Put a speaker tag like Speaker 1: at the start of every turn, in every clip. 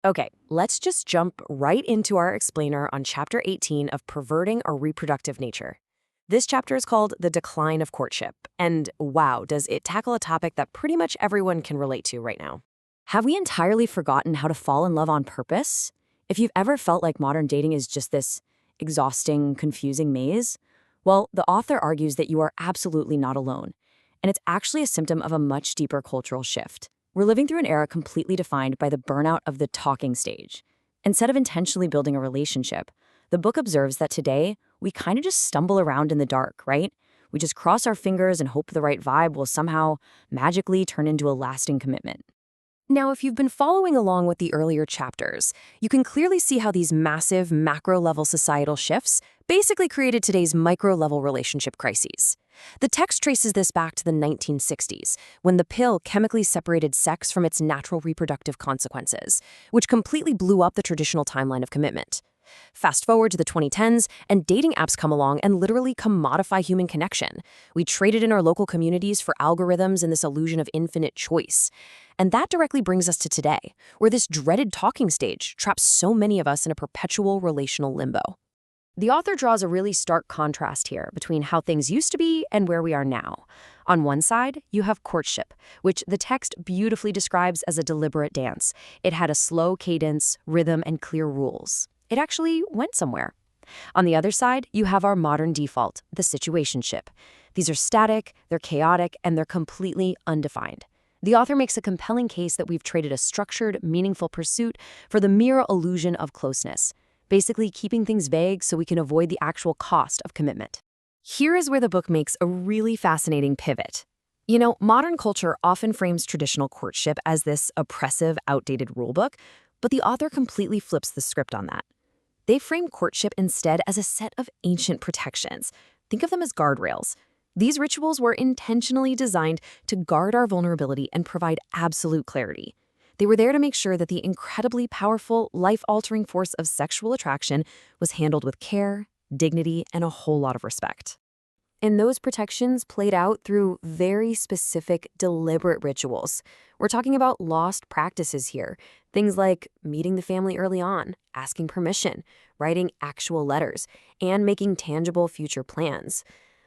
Speaker 1: Okay, let's just jump right into our explainer on Chapter 18 of Perverting Our Reproductive Nature. This chapter is called The Decline of Courtship, and wow, does it tackle a topic that pretty much everyone can relate to right now. Have we entirely forgotten how to fall in love on purpose? If you've ever felt like modern dating is just this exhausting, confusing maze, well, the author argues that you are absolutely not alone, and it's actually a symptom of a much deeper cultural shift. We're living through an era completely defined by the burnout of the talking stage. Instead of intentionally building a relationship, the book observes that today, we kind of just stumble around in the dark, right? We just cross our fingers and hope the right vibe will somehow magically turn into a lasting commitment. Now, if you've been following along with the earlier chapters, you can clearly see how these massive macro-level societal shifts basically created today's micro-level relationship crises. The text traces this back to the 1960s, when the pill chemically separated sex from its natural reproductive consequences, which completely blew up the traditional timeline of commitment. Fast forward to the 2010s, and dating apps come along and literally commodify human connection. We traded in our local communities for algorithms and this illusion of infinite choice. And that directly brings us to today, where this dreaded talking stage traps so many of us in a perpetual relational limbo. The author draws a really stark contrast here between how things used to be and where we are now. On one side, you have courtship, which the text beautifully describes as a deliberate dance. It had a slow cadence, rhythm, and clear rules. It actually went somewhere. On the other side, you have our modern default, the situationship. These are static, they're chaotic, and they're completely undefined. The author makes a compelling case that we've traded a structured, meaningful pursuit for the mere illusion of closeness, basically keeping things vague so we can avoid the actual cost of commitment. Here is where the book makes a really fascinating pivot. You know, modern culture often frames traditional courtship as this oppressive, outdated rulebook, but the author completely flips the script on that. They frame courtship instead as a set of ancient protections. Think of them as guardrails. These rituals were intentionally designed to guard our vulnerability and provide absolute clarity. They were there to make sure that the incredibly powerful, life-altering force of sexual attraction was handled with care, dignity, and a whole lot of respect. And those protections played out through very specific, deliberate rituals. We're talking about lost practices here. Things like meeting the family early on, asking permission, writing actual letters, and making tangible future plans.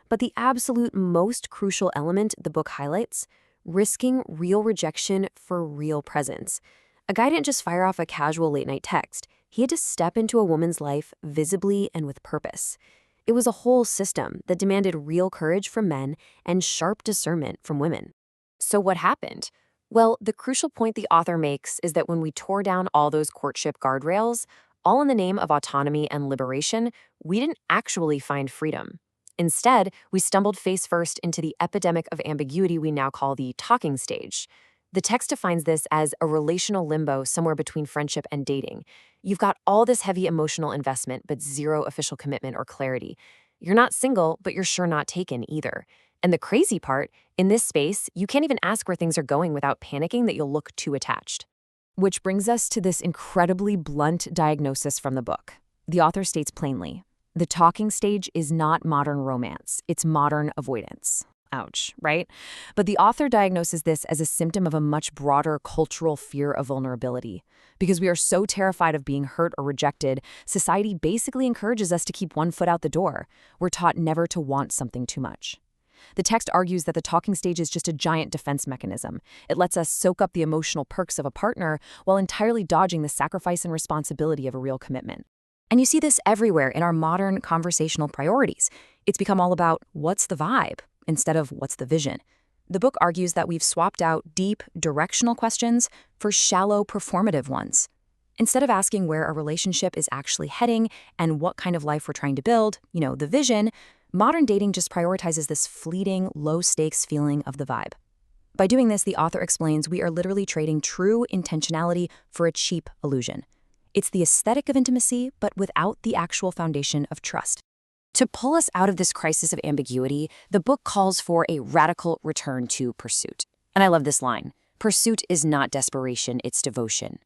Speaker 1: But the absolute most crucial element the book highlights, risking real rejection for real presence. A guy didn't just fire off a casual late-night text. He had to step into a woman's life visibly and with purpose. It was a whole system that demanded real courage from men and sharp discernment from women. So what happened? Well, the crucial point the author makes is that when we tore down all those courtship guardrails, all in the name of autonomy and liberation, we didn't actually find freedom. Instead, we stumbled face first into the epidemic of ambiguity we now call the talking stage. The text defines this as a relational limbo somewhere between friendship and dating. You've got all this heavy emotional investment, but zero official commitment or clarity. You're not single, but you're sure not taken either. And the crazy part, in this space, you can't even ask where things are going without panicking that you'll look too attached. Which brings us to this incredibly blunt diagnosis from the book. The author states plainly, the talking stage is not modern romance, it's modern avoidance. Ouch, right? But the author diagnoses this as a symptom of a much broader cultural fear of vulnerability. Because we are so terrified of being hurt or rejected, society basically encourages us to keep one foot out the door. We're taught never to want something too much. The text argues that the talking stage is just a giant defense mechanism. It lets us soak up the emotional perks of a partner while entirely dodging the sacrifice and responsibility of a real commitment. And you see this everywhere in our modern conversational priorities. It's become all about what's the vibe instead of what's the vision. The book argues that we've swapped out deep, directional questions for shallow, performative ones. Instead of asking where a relationship is actually heading and what kind of life we're trying to build, the vision, modern dating just prioritizes this fleeting, low-stakes feeling of the vibe. By doing this, the author explains we are literally trading true intentionality for a cheap illusion. It's the aesthetic of intimacy, but without the actual foundation of trust. To pull us out of this crisis of ambiguity, the book calls for a radical return to pursuit. And I love this line, pursuit is not desperation, it's devotion.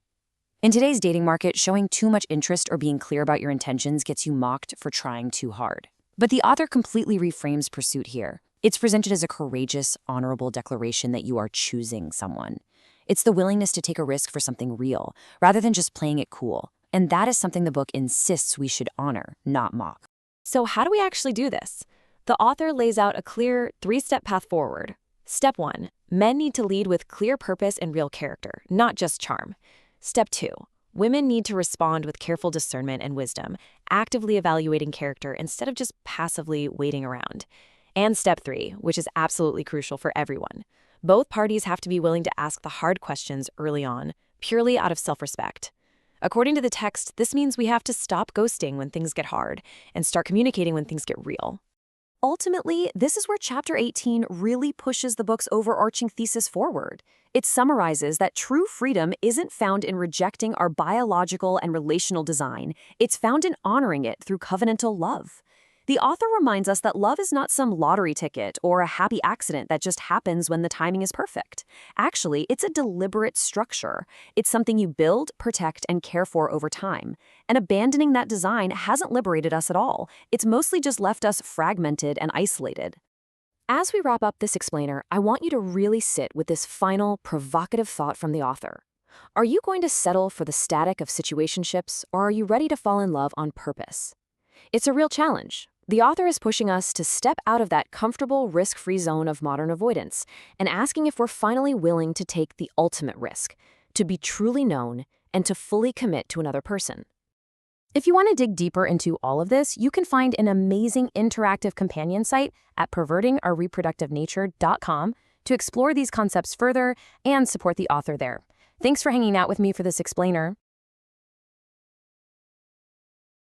Speaker 1: In today's dating market, showing too much interest or being clear about your intentions gets you mocked for trying too hard. But the author completely reframes pursuit here. It's presented as a courageous, honorable declaration that you are choosing someone.
Speaker 2: It's the willingness to take a risk for something real, rather than just playing it cool. And that is something the book insists we should honor, not mock.
Speaker 1: So how do we actually do this? The author lays out a clear 3-step path forward. Step 1, men need to lead with clear purpose and real character, not just charm. Step 2, women need to respond with careful discernment and wisdom, actively evaluating character instead of just passively waiting around. And step 3, which is absolutely crucial for everyone. Both parties have to be willing to ask the hard questions early on, purely out of self-respect. According to the text, this means we have to stop ghosting when things get hard and start communicating when things get real. Ultimately, this is where Chapter 18 really pushes the book's overarching thesis forward. It summarizes that true freedom isn't found in rejecting our biological and relational design. It's found in honoring it through covenantal love. The author reminds us that love is not some lottery ticket or a happy accident that just happens when the timing is perfect. Actually, it's a deliberate structure. It's something you build, protect, and care for over time. And abandoning that design hasn't liberated us at all. It's mostly just left us fragmented and isolated. As we wrap up this explainer, I want you to really sit with this final, provocative thought from the author. Are you going to settle for the static of situationships, or are you ready to fall in love on purpose? It's a real challenge. The author is pushing us to step out of that comfortable, risk-free zone of modern avoidance and asking if we're finally willing to take the ultimate risk, to be truly known and to fully commit to another person. If you want to dig deeper into all of this, you can find an amazing interactive companion site at pervertingourreproductivenature.com to explore these concepts further and support the author there. Thanks for hanging out with me for this explainer.